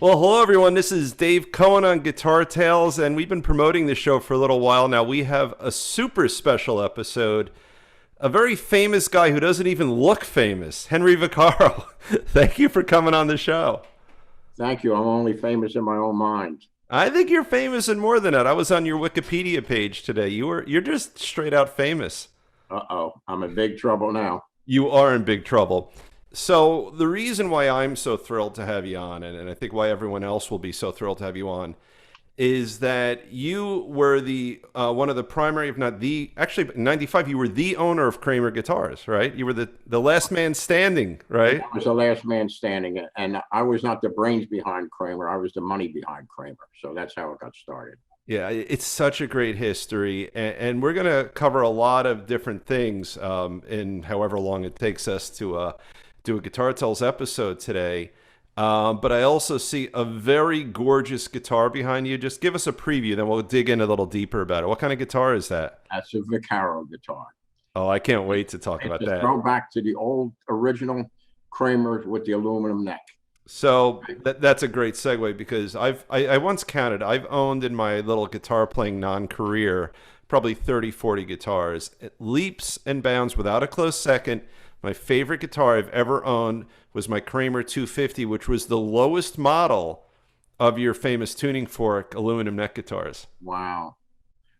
Well, hello everyone. This is Dave Cohen on Guitar Tales, and we've been promoting the show for a little while now. We have a super special episode. A very famous guy who doesn't even look famous, Henry Vaccaro. Thank you for coming on the show. Thank you. I'm only famous in my own mind. I think you're famous and more than that. I was on your Wikipedia page today. You're just straight out famous. Uh-oh. I'm in big trouble now. You are in big trouble. So the reason why I'm so thrilled to have you on, and I think why everyone else will be so thrilled to have you on, is that you were the one of the primary, if not the, actually in '95, you were the owner of Kramer Guitars, right? You were the last man standing, right? I was the last man standing, and I was not the brains behind Kramer. I was the money behind Kramer. So that's how it got started. Yeah, it's such a great history, and we're going to cover a lot of different things in however long it takes us to do a Guitar Tales episode today. But I also see a very gorgeous guitar behind you. Just give us a preview, then we'll dig in a little deeper about it. What kind of guitar is that? That's a Vaccaro guitar. Oh, I can't wait to talk about It's a that. throwback to the old original Kramer with the aluminum neck. So that's a great segue because I once counted, I've owned in my little guitar playing non-career probably 30, 40 guitars. It leaps and bounds without a close second. My favorite guitar I've ever owned was my Kramer 250, which was the lowest model of your famous tuning fork aluminum neck guitars. Wow.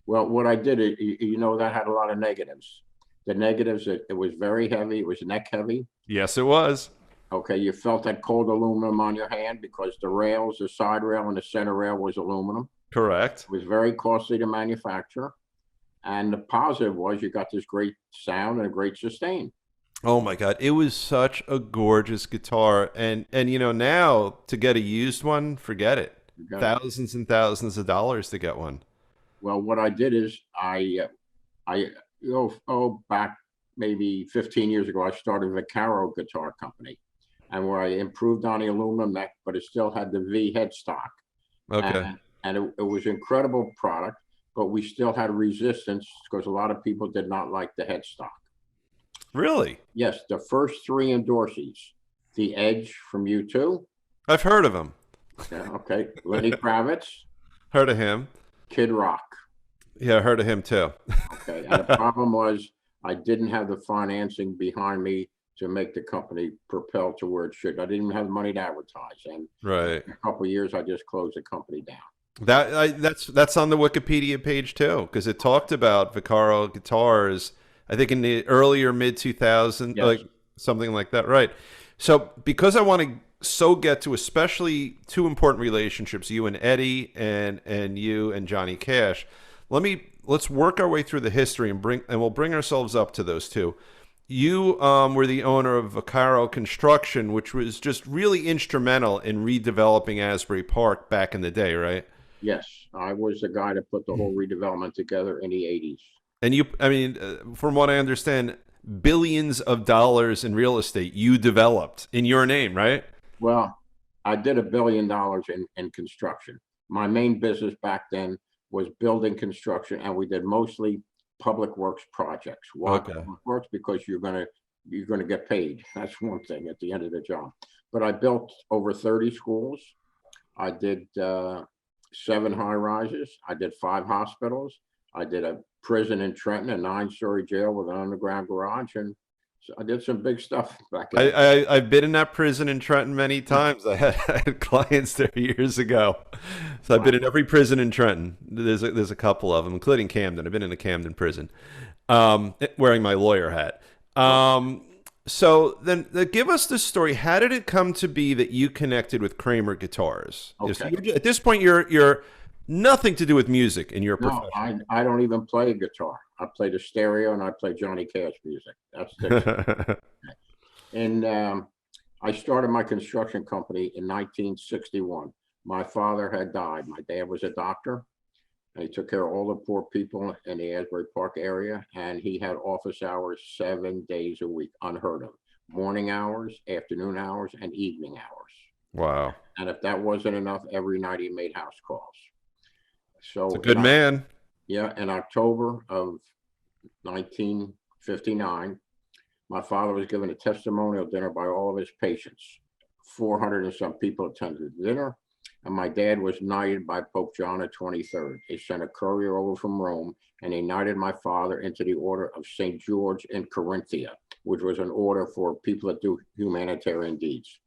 Well, what I did, that had a lot of negatives. The negatives, it was very heavy. It was neck heavy. Yes, it was. Okay, you felt that cold aluminum on your hand because the rails, the side rail and the center rail was aluminum. Correct. It was very costly to manufacture. And the positive was you got this great sound and a great sustain. Oh my God, it was such a gorgeous guitar, and now to get a used one, forget it. Thousands and thousands of dollars to get one. Well, what I did is back maybe 15 years ago, I started Vaccaro Guitar Company, and where I improved on the aluminum neck, but it still had the V headstock. Okay. And it was an incredible product, but we still had resistance because a lot of people did not like the headstock. Really? Yes, the first three endorsees, the Edge from U2. I've heard of him. Yeah, okay. Lenny Kravitz. Heard of him. Kid Rock. Yeah, I heard of him too. Okay. And the problem was I didn't have the financing behind me to make the company propel to where it should. I didn't even have the money to advertise. And right. in a couple of years, I just closed the company down. That's on the Wikipedia page too, because it talked about Vaccaro Guitars. I think in the earlier mid 2000s, Yes. like something like that, right? So because I want to get to especially two important relationships, you and Eddie, and you and Johnny Cash. Let's work our way through the history and we'll bring ourselves up to those two. You were the owner of Vaccaro Construction, which was just really instrumental in redeveloping Asbury Park back in the day, right? Yes, I was the guy that put the whole redevelopment together in the 80s. And from what I understand, billions of dollars in real estate you developed in your name, right? Well, I did $1 billion in construction. My main business back then was building construction, and we did mostly public works projects. Why public works? Because you're gonna get paid. That's one thing at the end of the job. But I built over 30 schools. I did 7 high rises. I did 5 hospitals. I did a prison in Trenton, a 9-story jail with an underground garage, and so I did some big stuff back then. I've been in that prison in Trenton many times. I had clients there years ago, so I've been in every prison in Trenton. There's a couple of them, including Camden. I've been in a Camden prison, wearing my lawyer hat. So then, give us the story. How did it come to be that you connected with Kramer Guitars? Okay. At this point, you're nothing to do with music in your profession. No, I don't even play guitar. I play the stereo and I play Johnny Cash music. That's the And I started my construction company in 1961. My father had died. My dad was a doctor. And he took care of all the poor people in the Asbury Park area. And he had office hours 7 days a week, unheard of. Morning hours, afternoon hours, and evening hours. Wow. And if that wasn't enough, every night he made house calls. So it's a good man. Yeah, in October of 1959, my father was given a testimonial dinner by all of his patients. 400 and some people attended the dinner. And my dad was knighted by Pope John the 23rd. He sent a courier over from Rome, and he knighted my father into the Order of St. George in Corinthia, which was an order for people that do humanitarian deeds.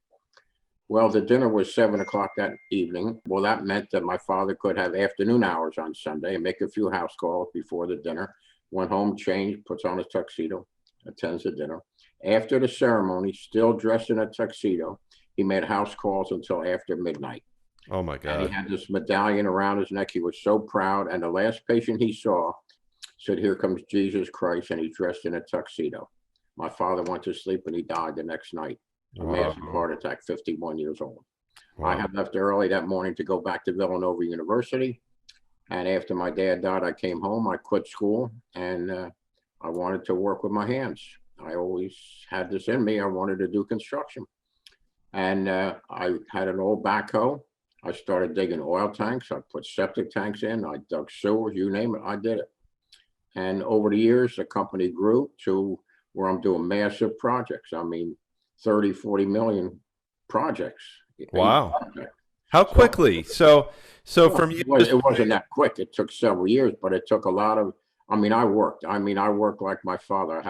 Well, the dinner was 7 o'clock that evening. Well, that meant that my father could have afternoon hours on Sunday and make a few house calls before the dinner. Went home, changed, puts on his tuxedo, attends the dinner. After the ceremony, still dressed in a tuxedo, he made house calls until after midnight. Oh my And he God. had this medallion around his neck. He was so proud. And the last patient he saw said, "Here comes Jesus Christ," and he's dressed in a tuxedo. My father went to sleep and he died the next night. A massive heart attack, 51 years old. Wow. I had left early that morning to go back to Villanova University. And after my dad died, I came home, I quit school, and I wanted to work with my hands. I always had this in me. I wanted to do construction. And I had an old backhoe. I started digging oil tanks. I put septic tanks in. I dug sewers, you name it, I did it. And over the years, the company grew to where I'm doing massive projects. I mean, 30, 40 million projects. Wow. How quickly? So from you, it wasn't that quick. It took several years, but it took a lot of, I worked like my father.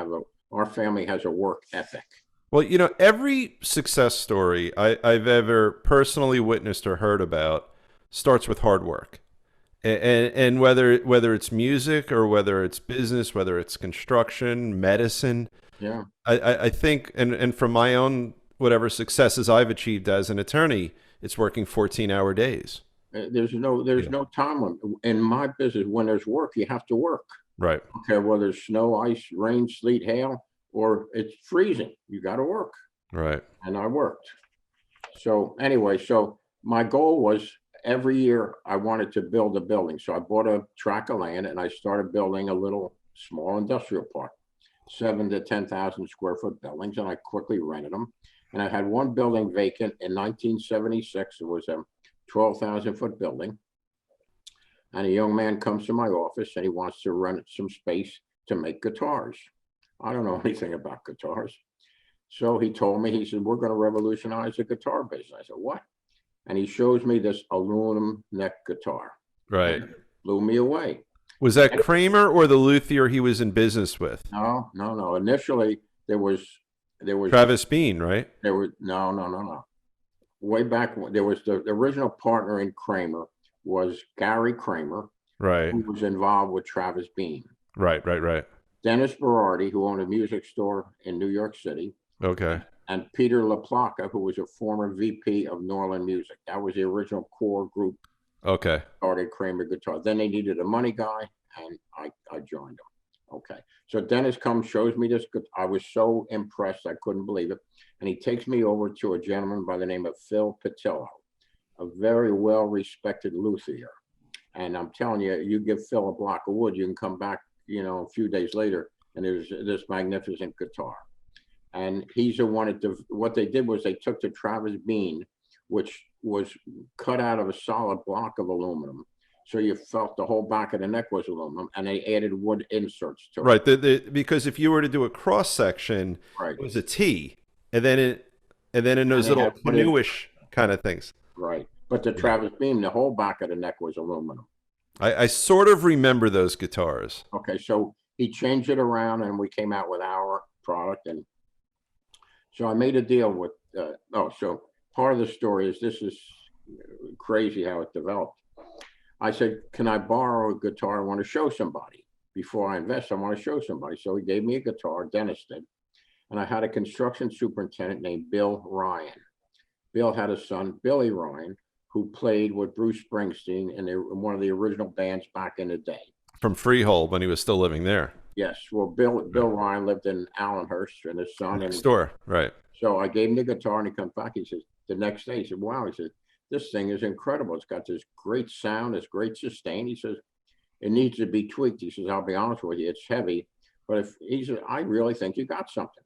Our family has a work ethic. Well, every success story I've ever personally witnessed or heard about starts with hard work. And whether it's music or whether it's business, whether it's construction, medicine, yeah, I think, and from my own whatever successes I've achieved as an attorney, it's working 14-hour days. There's no time limit in my business. When there's work, you have to work. Right. Okay, whether it's snow, ice, rain, sleet, hail, or it's freezing, you got to work. Right. And I worked. So anyway, so my goal was every year I wanted to build a building. So I bought a tract of land and I started building a little small industrial park, 7 to 10,000 square foot buildings, and I quickly rented them. And I had one building vacant in 1976. It was a 12,000 foot building. And a young man comes to my office and he wants to rent some space to make guitars. I don't know anything about guitars. So he told me, he said, "We're going to revolutionize the guitar business." I said, "What?" And he shows me this aluminum neck guitar. Right. And it blew me away. Was that Kramer or the luthier he was in business with? No. Initially, there was Travis Bean, right? There was no. Way back when there was the original partner in Kramer was Gary Kramer, right, who was involved with Travis Bean. Right. Dennis Berardi, who owned a music store in New York City. Okay. And Peter LaPlaca, who was a former VP of Norland Music. That was the original core group. Okay. Started Kramer Guitars. Then they needed a money guy, and I joined them. Okay. So Dennis comes, shows me this. I was so impressed, I couldn't believe it. And he takes me over to a gentleman by the name of Phil Patillo, a very well-respected luthier. And I'm telling you, you give Phil a block of wood, you can come back, a few days later, and there's this magnificent guitar. And he's the one what they did was they took the Travis Bean, which was cut out of a solid block of aluminum. So you felt the whole back of the neck was aluminum, and they added wood inserts to it. Right. Because if you were to do a cross section, it was a T, and then in those little canoeish kind of things. Right. But the Travis Bean, the whole back of the neck was aluminum. I sort of remember those guitars. Okay. So he changed it around, and we came out with our product. And so I made a deal with, so part of the story is, this is crazy how it developed. I said, "Can I borrow a guitar? I want to show somebody. Before I invest, I want to show somebody." So he gave me a guitar, Dennis did. And I had a construction superintendent named Bill Ryan. Bill had a son, Billy Ryan, who played with Bruce Springsteen in one of the original bands back in the day. From Freehold, when he was still living there. Yes. Well, Bill Ryan lived in Allenhurst, and his son. Next door, right. So I gave him the guitar, and he comes back. He says, the next day, he said, "Wow," he said, "this thing is incredible. It's got this great sound, this great sustain." He says, "It needs to be tweaked." He says, "I'll be honest with you, it's heavy, but he said, I really think you got something."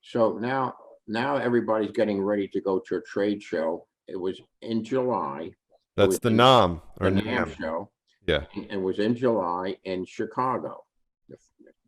So now everybody's getting ready to go to a trade show. It was in July. That's the NAMM or NAMM show. Yeah. It was in July in Chicago.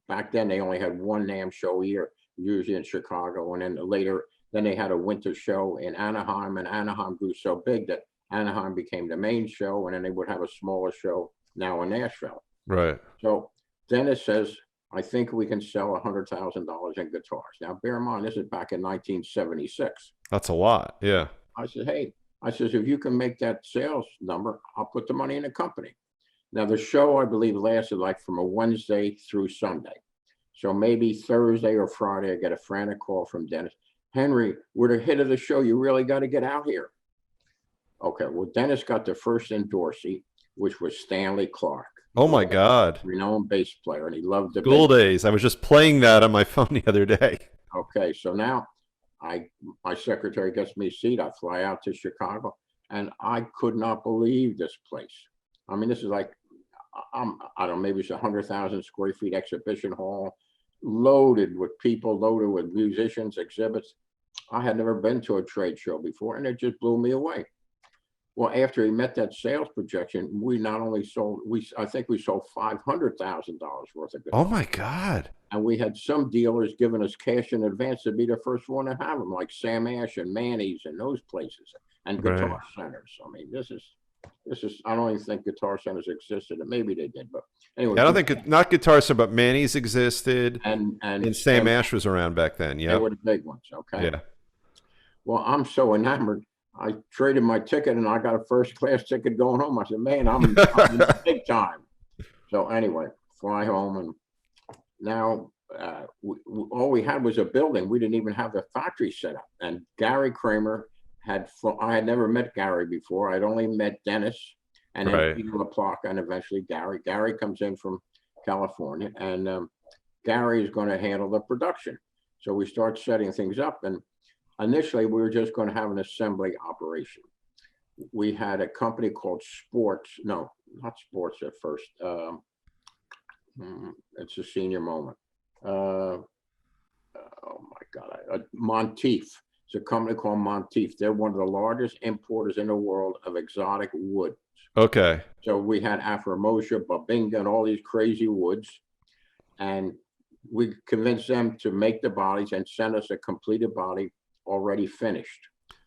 Back then, they only had one NAMM show a year, usually in Chicago. And then later, they had a winter show in Anaheim, and Anaheim grew so big that Anaheim became the main show, and then they would have a smaller show now in Nashville. Right. So Dennis says, I think we can sell $100,000 in guitars. Now, bear in mind, this is back in 1976. That's a lot. Yeah. I said, hey, I says, if you can make that sales number, I'll put the money in the company. Now, the show, I believe, lasted like from a Wednesday through Sunday. So maybe Thursday or Friday, I get a frantic call from Dennis. Henry, we're the hit of the show. You really got to get out here. Okay, well, Dennis got the first endorsee, which was Stanley Clark. Oh my God. Renowned bass player, and he loved the School days. I was just playing that on my phone the other day. Okay, so now my secretary gets me a seat. I fly out to Chicago, and I could not believe this place. I mean, this is like, I don't know, maybe it's 100,000 square feet exhibition hall, loaded with people, loaded with musicians, exhibits. I had never been to a trade show before, and it just blew me away. Well, after he met that sales projection, we not only sold, I think we sold $500,000 worth of guitars. Oh my God. And we had some dealers giving us cash in advance to be the first one to have them, like Sam Ash and Manny's and those places, and Guitar Centers. I mean, this is, I don't even think Guitar Centers existed, and maybe they did, but anyway. I don't think, not Guitar Center, but Manny's existed. And Sam Ash was around back then. Yeah. They were the big ones. Okay. Yeah. Well, I'm so enamored. I traded my ticket and I got a first class ticket going home. I said, man, I'm in big time. So anyway, fly home, and now all we had was a building. We didn't even have the factory set up. And Gary Kramer I had never met Gary before. I'd only met Dennis and then Peter LaPlaca and eventually Gary. Gary comes in from California, and Gary is going to handle the production. So we start setting things up, and initially, we were just going to have an assembly operation. We had a company called not Sports at first. It's a senior moment. Oh my God, Monteith. It's a company called Monteith. They're one of the largest importers in the world of exotic woods. Okay. So we had Afrormosia, Babinga, and all these crazy woods. And we convinced them to make the bodies and send us a completed body already finished.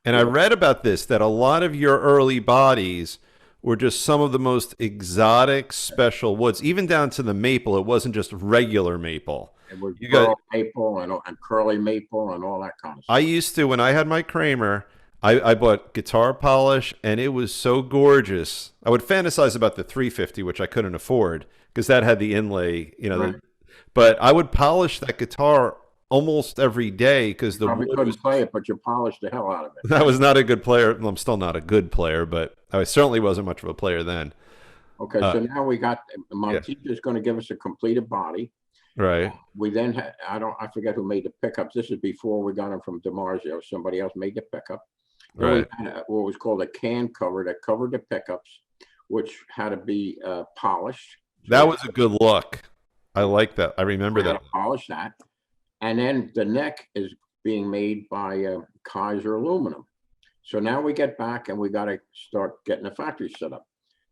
And I read about this, that a lot of your early bodies were just some of the most exotic special woods, even down to the maple. It wasn't just regular maple. It was maple and curly maple and all that kind of stuff. I used to, when I had my Kramer, I bought guitar polish, and it was so gorgeous. I would fantasize about the 350, which I couldn't afford because that had the inlay, but I would polish that guitar almost every day because the probably couldn't play it, but you polished the hell out of it. I was not a good player. Well, I'm still not a good player, but I certainly wasn't much of a player then. Okay, so now we got Monteith is going to give us a completed body. Right. We then had, I forget who made the pickups. This is before we got them from DiMarzio. Somebody else made the pickup. Right. We had what was called a can cover that covered the pickups, which had to be polished. That was a good look. I like that. I remember that. Polish that. And then the neck is being made by Kaiser Aluminum. So now we get back and we got to start getting the factory set up.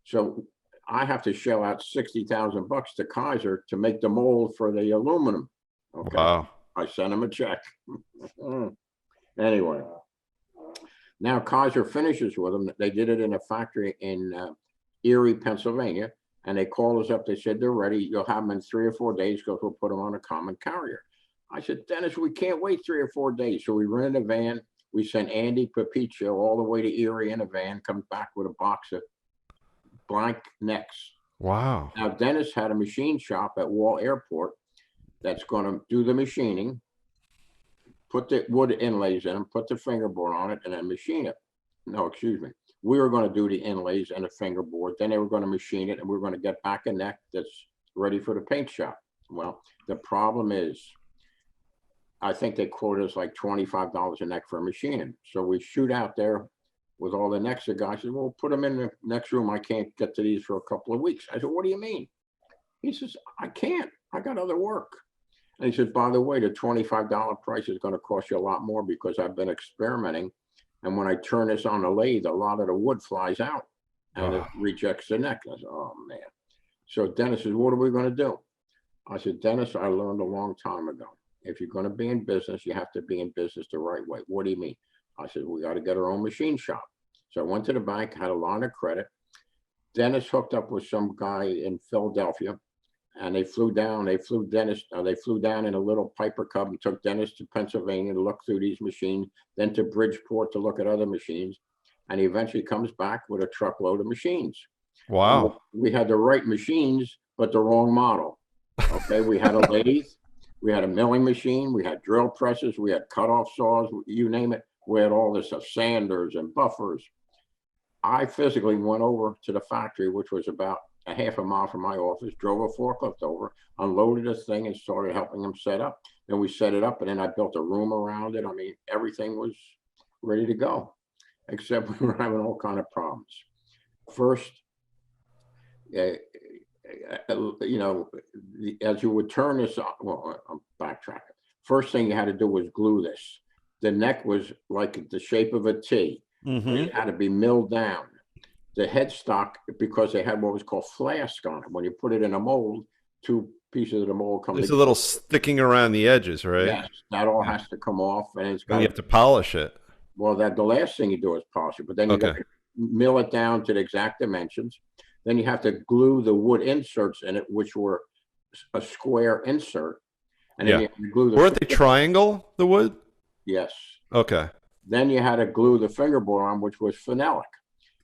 So I have to shell out $60,000 to Kaiser to make the mold for the aluminum. Okay. Wow. I sent him a check. Anyway, now Kaiser finishes with them. They did it in a factory in Erie, Pennsylvania. And they called us up. They said, they're ready. You'll have them in 3 or 4 days because we'll put them on a common carrier. I said, Dennis, we can't wait 3 or 4 days. So we rented a van. We sent Andy Papiccio all the way to Erie in a van, comes back with a box of blank necks. Wow. Now, Dennis had a machine shop at Wall Airport that's going to do the machining, put the wood inlays in them, put the fingerboard on it, and then machine it. No, excuse me. We were going to do the inlays and the fingerboard. Then they were going to machine it, and we were going to get back a neck that's ready for the paint shop. Well, the problem is, I think they quoted us like $25 a neck for machining. So we shoot out there with all the necks. The guy said, well, put them in the next room. I can't get to these for a couple of weeks. I said, what do you mean? He says, I can't. I got other work. And he said, by the way, the $25 price is going to cost you a lot more because I've been experimenting. And when I turn this on the lathe, a lot of the wood flies out and it rejects the neck. I said, oh, man. So Dennis says, what are we going to do? I said, Dennis, I learned a long time ago. If you're going to be in business, you have to be in business the right way. What do you mean? I said, we got to get our own machine shop. So I went to the bank, had a line of credit. Dennis hooked up with some guy in Philadelphia, and they flew down. They flew down in a little Piper Cub and took Dennis to Pennsylvania to look through these machines, then to Bridgeport to look at other machines. And he eventually comes back with a truckload of machines. Wow. We had the right machines, but the wrong model. Okay, we had a lathe, we had a milling machine, we had drill presses, we had cutoff saws, you name it. We had all this of sanders and buffers. I physically went over to the factory, which was about a half a mile from my office, drove a forklift over, unloaded this thing, and started helping them set up. Then we set it up, and then I built a room around it. I mean, everything was ready to go, except we were having all kind of problems. First, you know, as you would turn this on, well, I'm backtracking. First thing you had to do was glue this. The neck was like the shape of a T. It had to be milled down. The headstock, because they had what was called flask on it. When you put it in a mold, 2 pieces of the mold come There's together. a little sticking around the edges, right? Yes, that all has to come off, and it's got. And you have to polish it. Well, the last thing you do is polish it, but then you got to mill it down to the exact dimensions. Then you have to glue the wood inserts in it, which were a square insert, and then you have to glue the. Weren't they triangle, the wood? Yes. Okay. Then you had to glue the fingerboard on, which was phenolic.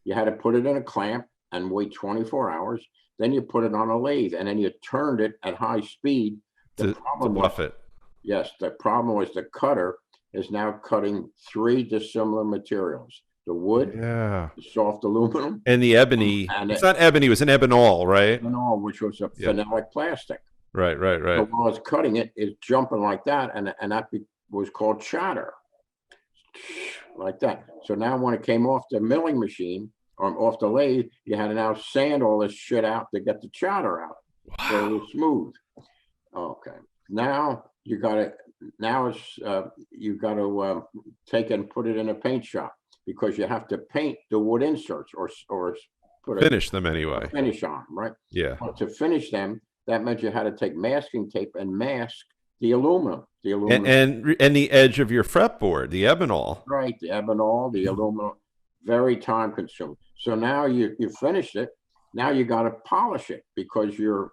You had to put it in a clamp and wait 24 hours. Then you put it on a lathe, and then you turned it at high speed. To buff it. Yes, the problem was the cutter is now cutting 3 dissimilar materials: the wood, the soft aluminum, and the ebony. And it's not ebony; it was an ebonol, right? Ebonol, which was a phenolic plastic. Right. So while it's cutting it, it's jumping like that, and that was called chatter, like that. So now when it came off the milling machine or off the lathe, you had to now sand all this shit out to get the chatter out. Wow. So it was smooth. Okay. Now you got to. Now it's you got to take and put it in a paint shop, because you have to paint the wood inserts or put finish them anyway. Finish on, right? Yeah. But to finish them, that meant you had to take masking tape and mask the aluminum. And the edge of your fretboard, the ebonol. Right, the ebonol, the aluminum, very time consuming. So now you finished it. Now you got to polish it, because you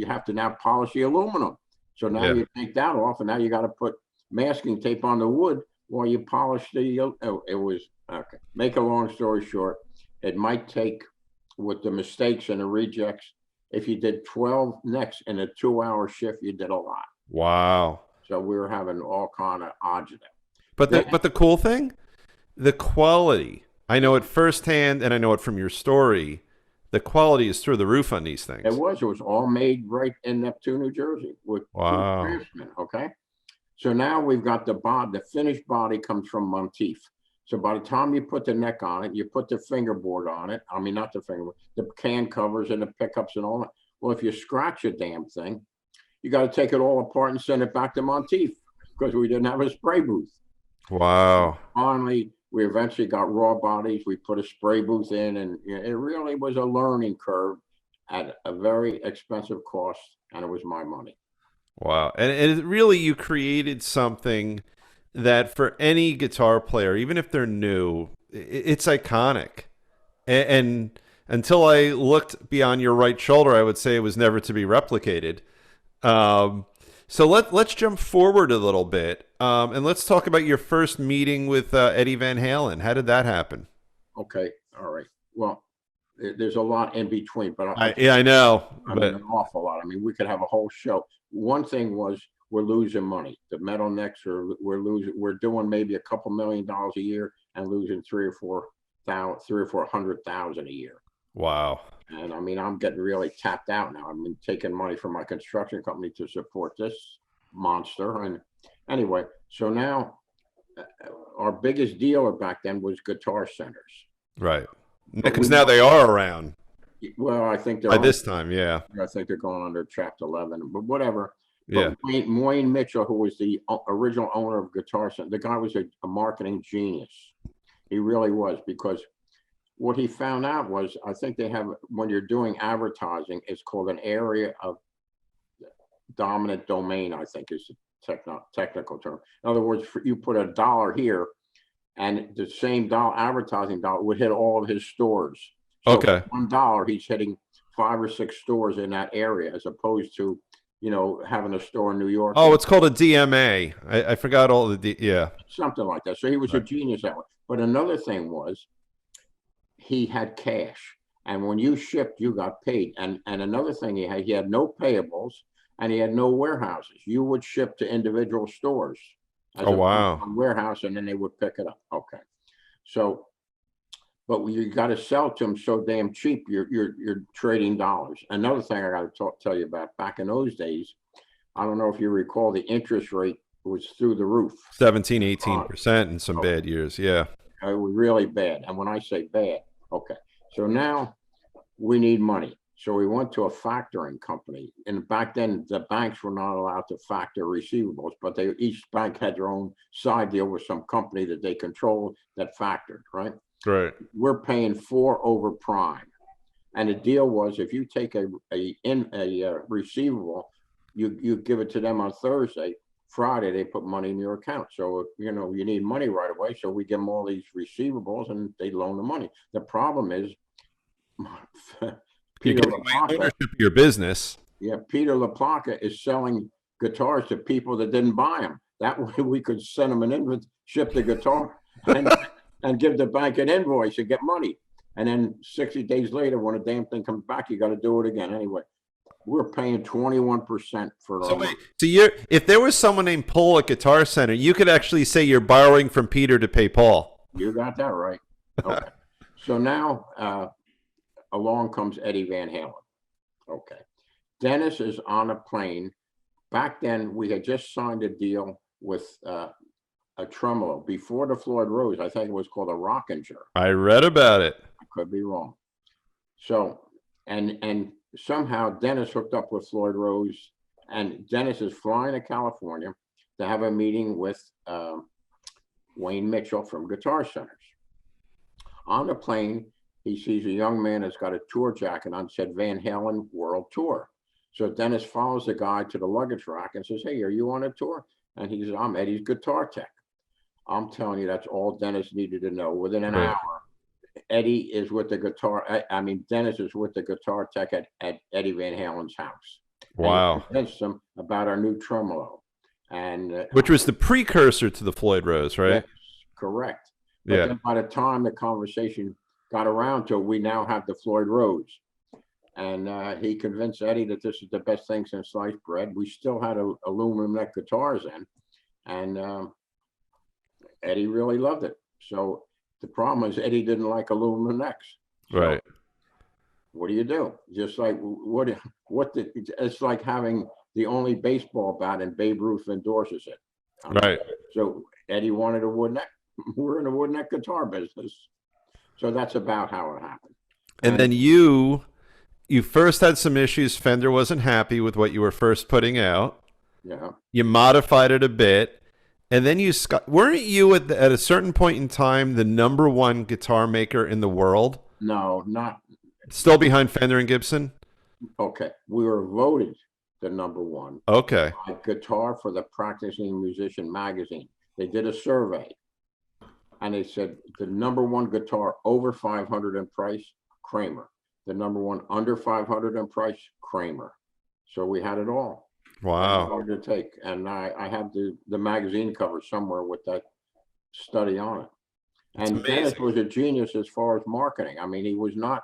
have to now polish the aluminum. So now you take that off, and now you got to put masking tape on the wood while you polish the. It was okay. Make a long story short, it might take, with the mistakes and the rejects, if you did 12 necks in a 2-hour shift, you did a lot. Wow. So we were having all kind of odds of that. But the cool thing, the quality. I know it firsthand, and I know it from your story. The quality is through the roof on these things. It was all made right in Neptune, New Jersey, with craftsmen. Okay, so now we've got the finished body comes from Monteith. So by the time you put the neck on it, you put the fingerboard on it. I mean, not the fingerboard, the can covers and the pickups and all that. Well, if you scratch a damn thing, you got to take it all apart and send it back to Monteith, because we didn't have a spray booth. Wow. Finally, we eventually got raw bodies. We put a spray booth in, and it really was a learning curve at a very expensive cost, and it was my money. Wow. And it really, you created something that for any guitar player, even if they're new, it's iconic. And until I looked beyond your right shoulder, I would say it was never to be replicated. So let's jump forward a little bit, and let's talk about your first meeting with Eddie Van Halen. How did that happen? Okay, all right. Well, there's a lot in between, but I know. An awful lot. I mean, we could have a whole show. One thing was, we're losing money. The metal necks we're doing maybe a couple $1 million a year and losing 300,000 or 400,000 a year. Wow. And I mean, I'm getting really tapped out now. I've been taking money from my construction company to support this monster. And anyway, so now our biggest dealer back then was Guitar Centers. Right. Because now they are around. Well, I think they're by this time, yeah. I think they're going under Chapter 11, but whatever. Yeah. But Wayne Mitchell, who was the original owner of Guitar Center, the guy was a marketing genius. He really was, because what he found out was, I think they have, when you're doing advertising, it's called an area of dominant domain, I think is the technical term. In other words, you put $1 here, and the same advertising dollar would hit all of his stores. So Okay. $1, he's hitting 5 or 6 stores in that area, as opposed to, having a store in New York. Oh, it's called a DMA. I forgot all yeah. Something like that. So he was a genius that way. But another thing was, he had cash. And when you shipped, you got paid. And another thing he had no payables, and he had no warehouses. You would ship to individual stores as Oh, a wow. warehouse, and then they would pick it up. Okay. So, but you got to sell to them so damn cheap, you're trading dollars. Another thing I got to tell you about, back in those days, I don't know if you recall, the interest rate was through the roof. 17, 18% in some bad years. Yeah. It was really bad. And when I say bad, okay. So now we need money. So we went to a factoring company. And back then, the banks were not allowed to factor receivables, but each bank had their own side deal with some company that they controlled that factored, right? Right. We're paying 4 over prime. And the deal was, if you take a receivable, you give it to them on Thursday, Friday they put money in your account. So you need money right away. So we give them all these receivables, and they loan the money. The problem is, You're giving away ownership of your business. Yeah, Peter LaPlaca is selling guitars to people that didn't buy them. That way we could send them an invoice, ship the guitar, and give the bank an invoice and get money. And then 60 days later, when a damn thing comes back, you got to do it again. Anyway, we're paying 21% for So wait, if there was someone named Paul at Guitar Center, you could actually say you're borrowing from Peter to pay Paul. You got that right. Okay. So now along comes Eddie Van Halen. Okay. Dennis is on a plane. Back then, we had just signed a deal with a tremolo before the Floyd Rose. I think it was called a Rockinger. I read about it. I could be wrong. So, and somehow Dennis hooked up with Floyd Rose, and Dennis is flying to California to have a meeting with Wayne Mitchell from Guitar Centers. On the plane, he sees a young man that's got a tour jacket on, said Van Halen World Tour. So Dennis follows the guy to the luggage rack and says, "Hey, are you on a tour?" And he says, "I'm Eddie's guitar tech." I'm telling you, that's all Dennis needed to know. Within an hour, Eddie is with the guitar. Dennis is with the guitar tech at Eddie Van Halen's house. Wow. And he convinced him about our new tremolo. And which was the precursor to the Floyd Rose, right? Yes, correct. But then by the time the conversation got around to it, we now have the Floyd Rose. And he convinced Eddie that this is the best thing since sliced bread. We still had aluminum neck guitars in, and Eddie really loved it. So the problem is Eddie didn't like aluminum necks. So right. What do you do? Just like it's like having the only baseball bat and Babe Ruth endorses it. Right. So Eddie wanted a wood neck. We're in the wood neck guitar business. So that's about how it happened. And then you first had some issues. Fender wasn't happy with what you were first putting out. Yeah. You modified it a bit. And then weren't you at a certain point in time the #1 guitar maker in the world? No, not. Still behind Fender and Gibson? Okay. We were voted the #1. Okay. Guitar for the Practicing Musician magazine. They did a survey, and they said the #1 guitar over 500 in price, Kramer. The #1 under 500 in price, Kramer. So we had it all. Wow. Hard to take. And I have the magazine cover somewhere with that study on it. And Dennis was a genius as far as marketing. I mean, he was not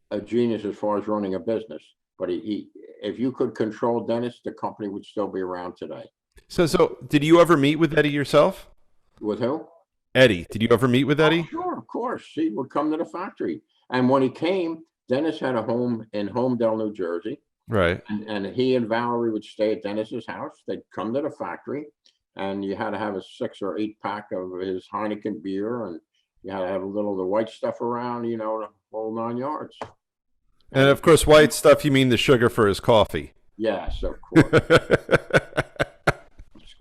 a genius as far as running a business, but if you could control Dennis, the company would still be around today. So did you ever meet with Eddie yourself? With who? Eddie. Did you ever meet with Eddie? Oh, sure, of course. He would come to the factory. And when he came, Dennis had a home in Homedale, New Jersey. Right. And he and Valerie would stay at Dennis's house. They'd come to the factory, and you had to have a 6 or 8 pack of his Heineken beer, and you had to have a little of the white stuff around, the whole 9 yards. And of course, white stuff, you mean the sugar for his coffee. Yes, of course.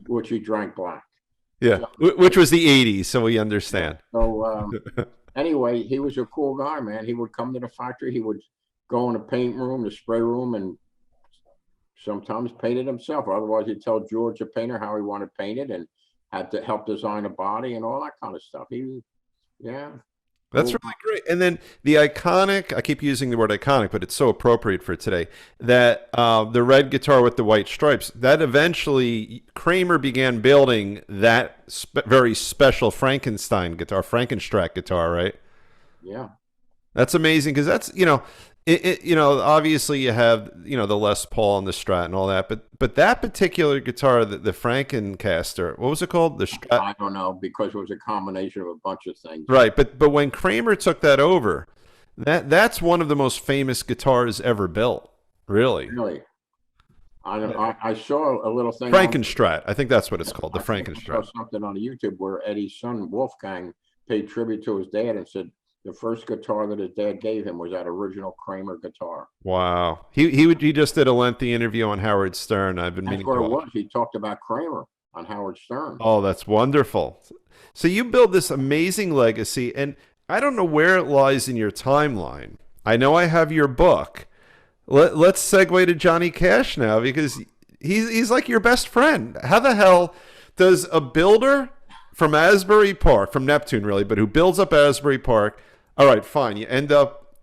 Which he drank black. Yeah, which was the 80s, so we understand. So anyway, he was a cool guy, man. He would come to the factory. He would go in the paint room, the spray room, and sometimes paint it himself. Otherwise, he'd tell George, the painter, how he wanted painted and had to help design a body and all that kind of stuff. Yeah. That's Cool. really great. And then the iconic, I keep using the word iconic, but it's so appropriate for today, that the red guitar with the white stripes, that eventually Kramer began building that very special Frankenstrat guitar, right? Yeah. That's amazing because that's, obviously you have, the Les Paul and the Strat and all that, but that particular guitar, the Frankencaster, what was it called? The Strat? I don't know, because it was a combination of a bunch of things. Right, but when Kramer took that over, that's one of the most famous guitars ever built. Really, Really. I saw a little thing Frankenstrat. I think that's what it's called, the I think I saw Frankenstrat. something on YouTube where Eddie's son Wolfgang paid tribute to his dad and said the first guitar that his dad gave him was that original Kramer guitar. Wow, he just did a lengthy interview on Howard Stern. I've been That's meaning what to it watch. was. He talked about Kramer on Howard Stern. Oh, that's wonderful. So you build this amazing legacy, and I don't know where it lies in your timeline. I know I have your book. Let's segue to Johnny Cash now because he's like your best friend. How the hell does a builder from Asbury Park, from Neptune really, but who builds up Asbury Park? All right, fine. You end up,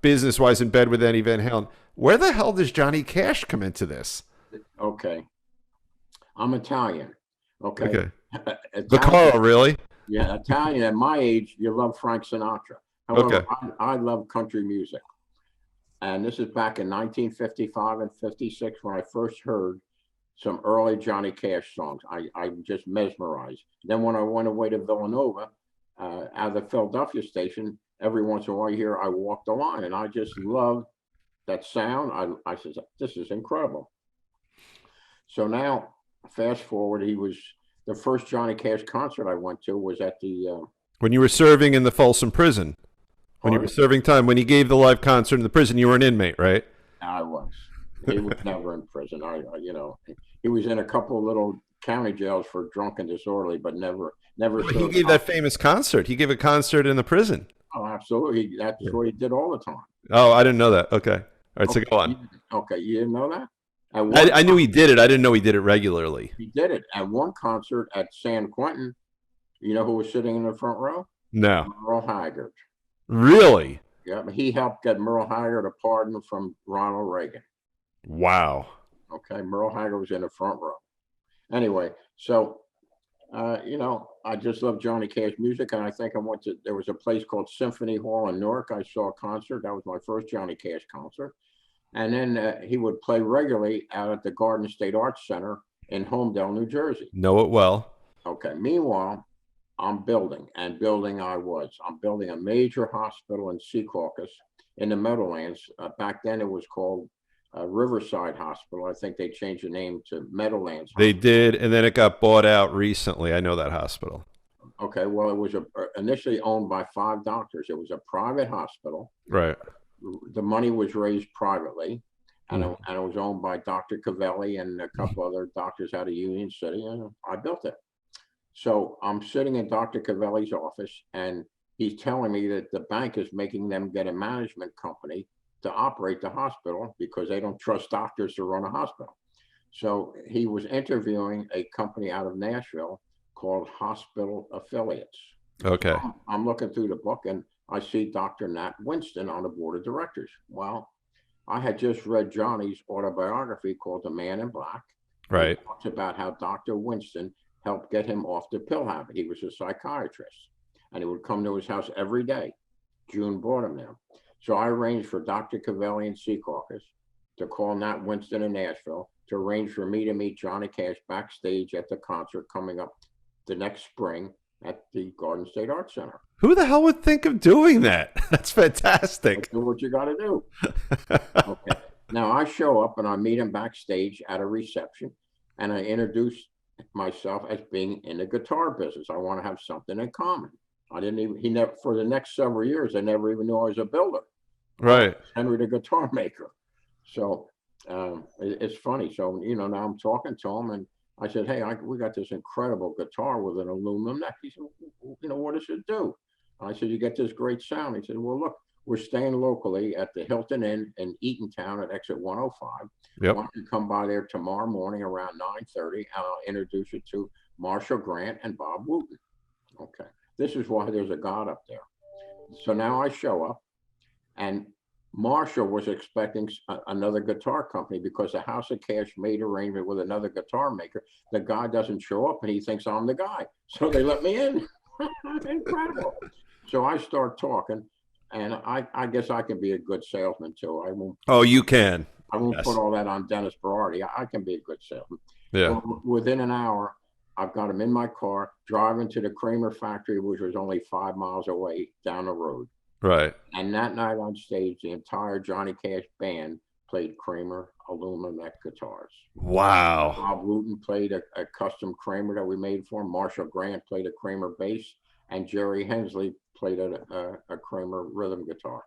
business-wise in bed with Eddie Van Halen. Where the hell does Johnny Cash come into this? Okay. I'm Italian. Okay. Okay. Italian, Vaccaro, really? yeah, Italian. At my age, you love Frank Sinatra. However, Okay. I love country music. And this is back in 1955 and 56 when I first heard some early Johnny Cash songs. I'm just mesmerized. Then when I went away to Villanova, out of the Philadelphia station, every once in a while you hear I Walk the Line. And I just loved that sound. I said, this is incredible. So now, fast forward, the first Johnny Cash concert I went to was at the When you were serving in the Folsom prison, when you were serving time, when he gave the live concert in the prison, you were an inmate, right? I was. He was never in prison. He was in a couple of little county jails for drunk and disorderly, but never. But he gave that famous concert. He gave a concert in the prison. Oh, absolutely. That's what he did all the time. Oh, I didn't know that. Okay. All right, so go on. Okay, you didn't know that? I knew he did it. I didn't know he did it regularly. He did it at one concert at San Quentin. You know who was sitting in the front row? No. Merle Haggard. Really? Yeah, but he helped get Merle Haggard a pardon from Ronald Reagan. Wow. Okay, Merle Haggard was in the front row. Anyway, so I just love Johnny Cash music, and I think there was a place called Symphony Hall in Newark. I saw a concert. That was my first Johnny Cash concert. And then he would play regularly out at the Garden State Arts Center in Homedale, New Jersey. Know it well. Okay, meanwhile, I'm building a major hospital in Secaucus in the Meadowlands. Back then it was called Riverside Hospital. I think they changed the name to Meadowlands They Hospital. did, and then it got bought out recently. I know that hospital. Okay, well, it was initially owned by 5 doctors. It was a private hospital. Right. The money was raised privately, and it was owned by Dr. Cavelli and a couple other doctors out of Union City, and I built it. So I'm sitting in Dr. Cavelli's office, and he's telling me that the bank is making them get a management company to operate the hospital because they don't trust doctors to run a hospital. So he was interviewing a company out of Nashville called Hospital Affiliates. Okay. I'm looking through the book, and I see Dr. Nat Winston on the board of directors. Well, I had just read Johnny's autobiography called The Man in Black. Right. It talks about how Dr. Winston helped get him off the pill habit. He was a psychiatrist, and he would come to his house every day. June brought him there. So I arranged for Dr. Cavelli in Secaucus to call Nat Winston in Nashville to arrange for me to meet Johnny Cash backstage at the concert coming up the next spring at the Garden State Arts Center. Who the hell would think of doing that? That's fantastic. Do what you got to do. Okay. Now I show up and I meet him backstage at a reception, and I introduce myself as being in the guitar business. I want to have something in common. For the next several years, I never even knew I was a builder. Right. Henry the guitar maker. So it's funny. So, now I'm talking to him, and I said, hey, we got this incredible guitar with an aluminum neck. He said, what does it do? I said, you get this great sound. He said, well, look, we're staying locally at the Hilton Inn in Eatontown at exit 105. Yep. Why don't you come by there tomorrow morning around 9:30, and I'll introduce you to Marshall Grant and Bob Wooten. Okay. This is why there's a God up there. So now I show up, and Marshall was expecting another guitar company because the House of Cash made arrangement with another guitar maker. The guy doesn't show up, and he thinks I'm the guy. So they let me in. Incredible. So I start talking, and I guess I can be a good salesman too. I won't. Oh, you can. I won't put all that on Dennis Berardi. I can be a good salesman. Yeah. Well, within an hour, I've got him in my car, driving to the Kramer factory, which was only 5 miles away down the road. Right. And that night on stage, the entire Johnny Cash band played Kramer aluminum neck guitars. Wow. Bob Wooten played a custom Kramer that we made for him. Marshall Grant played a Kramer bass, and Jerry Hensley played a Kramer rhythm guitar.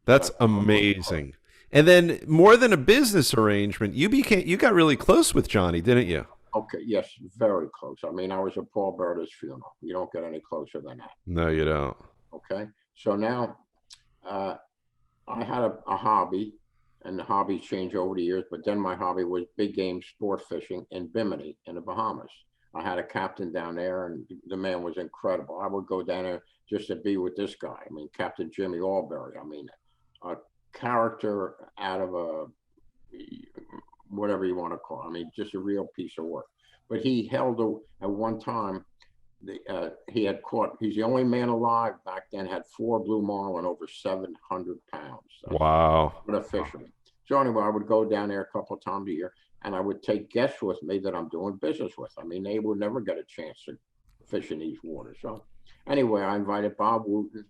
That's amazing. And then, more than a business arrangement, you got really close with Johnny, didn't you? Okay, yes, very close. I mean, I was at Paul Berta's funeral. You don't get any closer than that. No, you don't. Okay, so now I had a hobby, and the hobbies change over the years, but then my hobby was big game sport fishing in Bimini in the Bahamas. I had a captain down there, and the man was incredible. I would go down there just to be with this guy. I mean, Captain Jimmy Albury. I mean, a character out of a whatever you want to call it. I mean, just a real piece of work. But he held at one time. He had caught. He's the only man alive back then. Had 4 blue marlin over 700 pounds. Wow! What a fisherman. So anyway, I would go down there a couple of times a year, and I would take guests with me that I'm doing business with. I mean, they would never get a chance to fish in these waters. So anyway, I invited Bob Wooten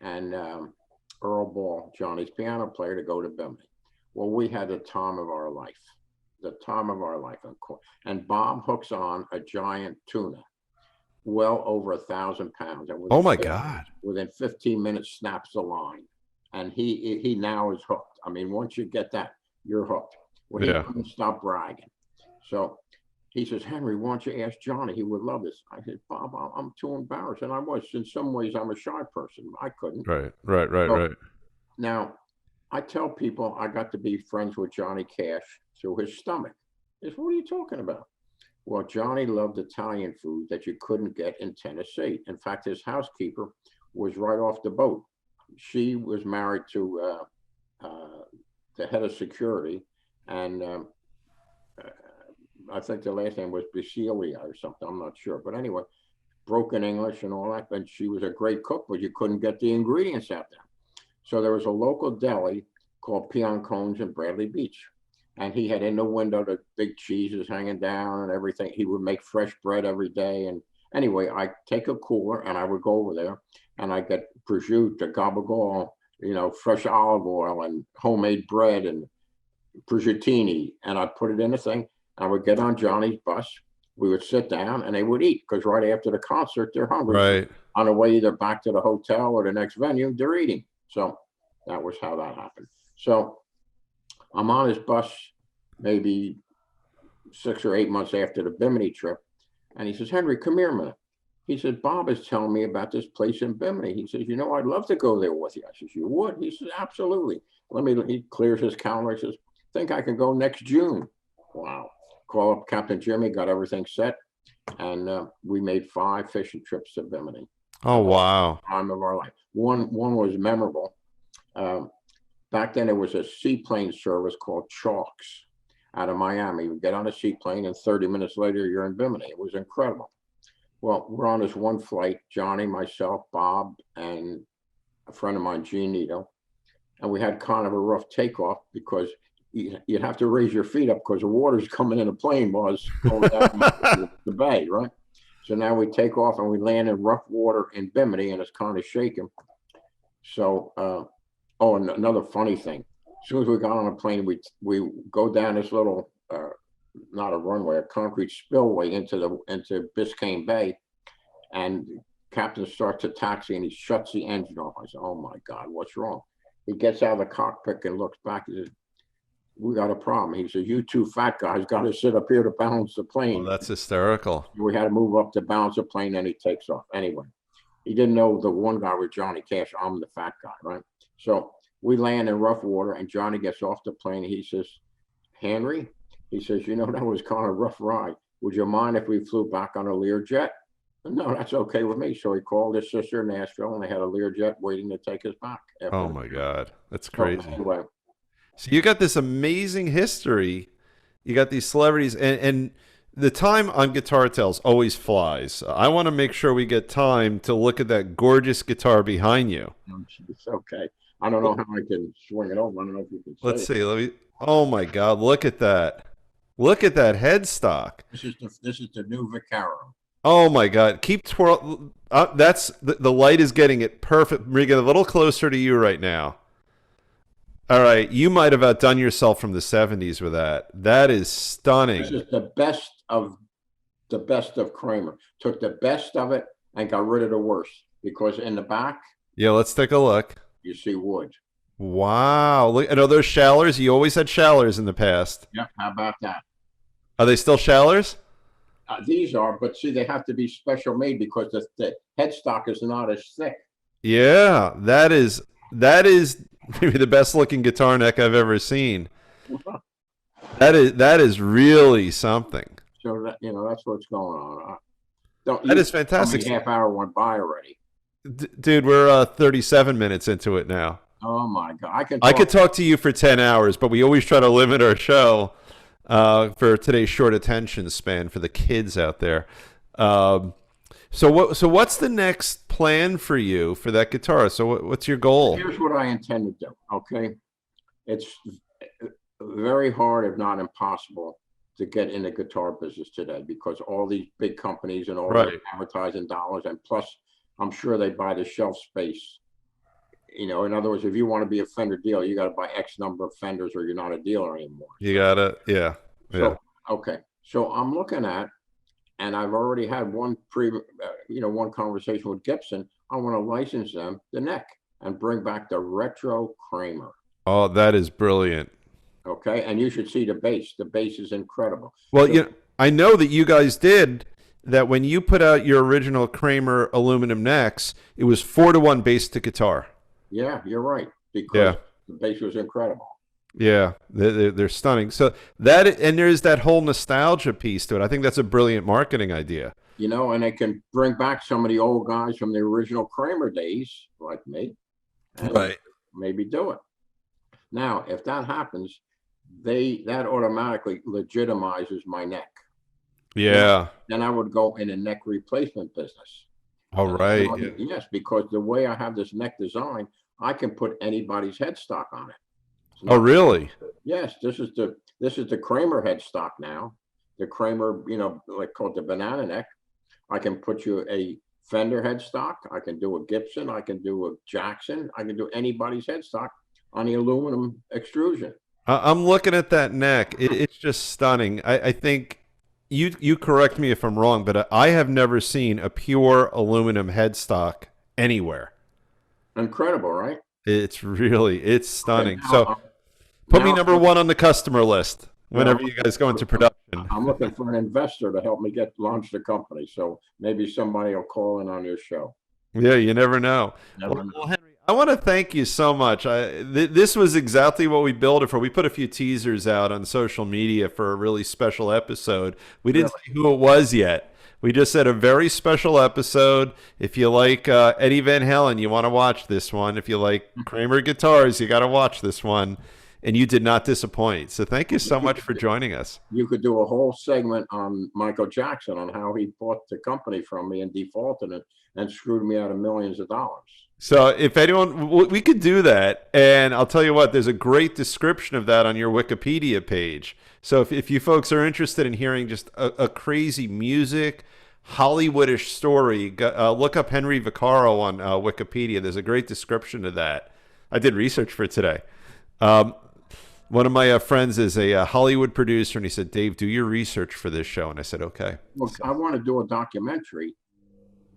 and Earl Ball, Johnny's piano player, to go to Bimini. Well, we had the time of our life. The time of our life. And Bob hooks on a giant tuna, well over 1,000 pounds. And oh my God! Within 15 minutes, snaps the line, and he now is hooked. I mean, once you get that, you're hooked. Well, he couldn't stop bragging. So he says, Henry, why don't you ask Johnny? He would love this. I said, Bob, I'm too embarrassed, and I was. In some ways, I'm a shy person. I couldn't. Right. Now, I tell people I got to be friends with Johnny Cash through his stomach. He says, what are you talking about? Well, Johnny loved Italian food that you couldn't get in Tennessee. In fact, his housekeeper was right off the boat. She was married to the head of security, and I think the last name was Basilia or something. I'm not sure. But anyway, broken English and all that. And she was a great cook, but you couldn't get the ingredients out there. So there was a local deli called Peon Cones in Bradley Beach. And he had in the window the big cheeses hanging down and everything. He would make fresh bread every day. And anyway, I take a cooler and I would go over there and I get prosciutto, gabagool, fresh olive oil and homemade bread and prosciuttini. And I'd put it in a thing. I would get on Johnny's bus. We would sit down and they would eat because right after the concert, they're hungry. Right. So on the way either back to the hotel or the next venue, they're eating. So that was how that happened. So I'm on his bus maybe 6 or 8 months after the Bimini trip. And he says, Henry, come here a minute. He said, Bob is telling me about this place in Bimini. He says, I'd love to go there with you. I says, you would? He says, absolutely. He clears his calendar. He says, think I can go next June. Wow. Call up Captain Jimmy, got everything set. And we made 5 fishing trips to Bimini. Oh, wow. Time of our life. One was memorable. Back then, there was a seaplane service called Chalks out of Miami. You get on a seaplane, and 30 minutes later, you're in Bimini. It was incredible. Well, we're on this one flight, Johnny, myself, Bob, and a friend of mine, Gene Nito. And we had kind of a rough takeoff because you'd have to raise your feet up because the water's coming in the plane while it's going down the bay, right? So now we take off and we land in rough water in Bimini, and it's kind of shaking. So, and another funny thing, as soon as we got on a plane, we go down this little, not a runway, a concrete spillway into Biscayne Bay, and the captain starts to taxi and he shuts the engine off. I said, oh my God, what's wrong? He gets out of the cockpit and looks back. He says, we got a problem. He says, you two fat guys got to sit up here to balance the plane. Oh, that's hysterical. We had to move up to balance the plane, and he takes off. Anyway, he didn't know the one guy was Johnny Cash. I'm the fat guy, right? So we land in rough water, and Johnny gets off the plane. He says, Henry, he says, that was kind of a rough ride. would you mind if we flew back on a Learjet? No, that's okay with me. So he called his sister in Nashville, and they had a Learjet waiting to take us back. Oh my God, that's crazy. So anyway, So you got this amazing history. You got these celebrities, and the time on Guitar Tales always flies. I want to make sure we get time to look at that gorgeous guitar behind you. it's okay. I don't know how I can swing it over. I don't know if you can see. Let's see. Let me. Oh my God! Look at that! Look at that headstock. This is the new Vaccaro. Oh my God! Keep twirl. That's the light is getting it perfect. We're getting a little closer to you right now. All right, you might have outdone yourself from the '70s with that. That is stunning. This is the best of Kramer. Took the best of it and got rid of the worst, because in the back, Yeah, let's take a look. you see wood. Wow! Look, and are those shallers? You always had shallers in the past. Yeah, how about that? Are they still shallers? These are, but see, they have to be special made because the headstock is not as thick. Yeah, that is maybe the best looking guitar neck I've ever seen. That is really something. So that, that's what's going on. That is fantastic. Half hour went by already. Dude, we're 37 minutes into it now. Oh my God, I could talk to you for 10 hours, but we always try to limit our show for today's short attention span for the kids out there. So what's the next plan for you for that guitar? So what's your goal? Here's what I intend to do. Okay, it's very hard, if not impossible, to get in the guitar business today, because all these big companies and all the advertising dollars, and plus, I'm sure they buy the shelf space. In other words, if you want to be a Fender dealer, you got to buy X number of Fenders, or you're not a dealer anymore. You gotta, yeah. Okay. So I'm looking at, and I've already had one conversation with Gibson. I want to license them the neck and bring back the retro Kramer. Oh, that is brilliant. Okay, and you should see the bass. The bass is incredible. Well, I know that you guys did that when you put out your original Kramer aluminum necks. It was 4-to-1 bass to guitar. Yeah, you're right, because the bass was incredible. Yeah, they're stunning. So and there's that whole nostalgia piece to it. I think that's a brilliant marketing idea. And they can bring back some of the old guys from the original Kramer days, like me, and maybe do it. Now, if that happens, that automatically legitimizes my neck. Yeah. Then I would go in a neck replacement business. All right. Yes, because the way I have this neck design, I can put anybody's headstock on it. Oh, really? Yes, this is the Kramer headstock now. The Kramer, like called the banana neck. I can put you a Fender headstock. I can do a Gibson. I can do a Jackson. I can do anybody's headstock on the aluminum extrusion. I'm looking at that neck. It's just stunning. I think you correct me if I'm wrong, but I have never seen a pure aluminum headstock anywhere. Incredible, right? It's stunning. Okay, so put me number one on the customer list whenever you guys go into production. I'm looking for an investor to help me launch the company. So maybe somebody will call in on your show. Yeah, you never know. Well, Henry, I want to thank you so much. This was exactly what we built it for. We put a few teasers out on social media for a really special episode. We didn't say who it was yet. We just said a very special episode. If you like Eddie Van Halen, you want to watch this one. If you like Kramer Guitars, you got to watch this one. And you did not disappoint. So thank you so much for joining us. You could do a whole segment on Michael Jackson, on how he bought the company from me and defaulted it and screwed me out of millions of dollars. So if anyone, we could do that. And I'll tell you what, there's a great description of that on your Wikipedia page. So if you folks are interested in hearing just a crazy music, Hollywoodish story, look up Henry Vaccaro on Wikipedia. There's a great description of that. I did research for today. One of my friends is a Hollywood producer, and he said, Dave, do your research for this show. And I said, okay. Well, I want to do a documentary,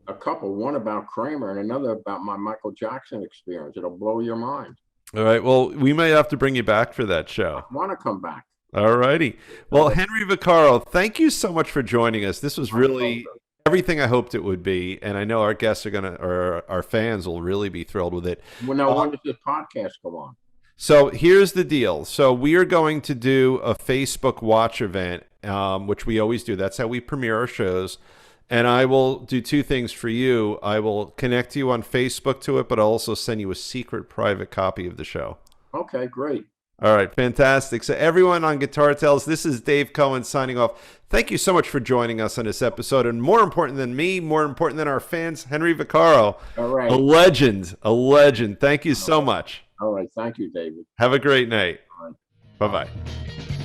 one about Kramer and another about my Michael Jackson experience. It'll blow your mind. All right. Well, we may have to bring you back for that show. I want to come back. All righty. Well, Henry Vaccaro, thank you so much for joining us. This was really everything I hoped it would be. And I know our guests or our fans will really be thrilled with it. Well, now, when does this podcast go on? So here's the deal. So we are going to do a Facebook watch event which we always do. That's how we premiere our shows. And I will do two things for you. I will connect you on Facebook to it, but I'll also send you a secret private copy of the show. Okay, great. All right, fantastic. So everyone on Guitar Tales, this is Dave Cohen signing off. Thank you so much for joining us on this episode. And more important than me, more important than our fans, Henry Vaccaro. All right. A legend, a legend. Thank you so much. All right. Thank you, David. Have a great night. All right. Bye-bye.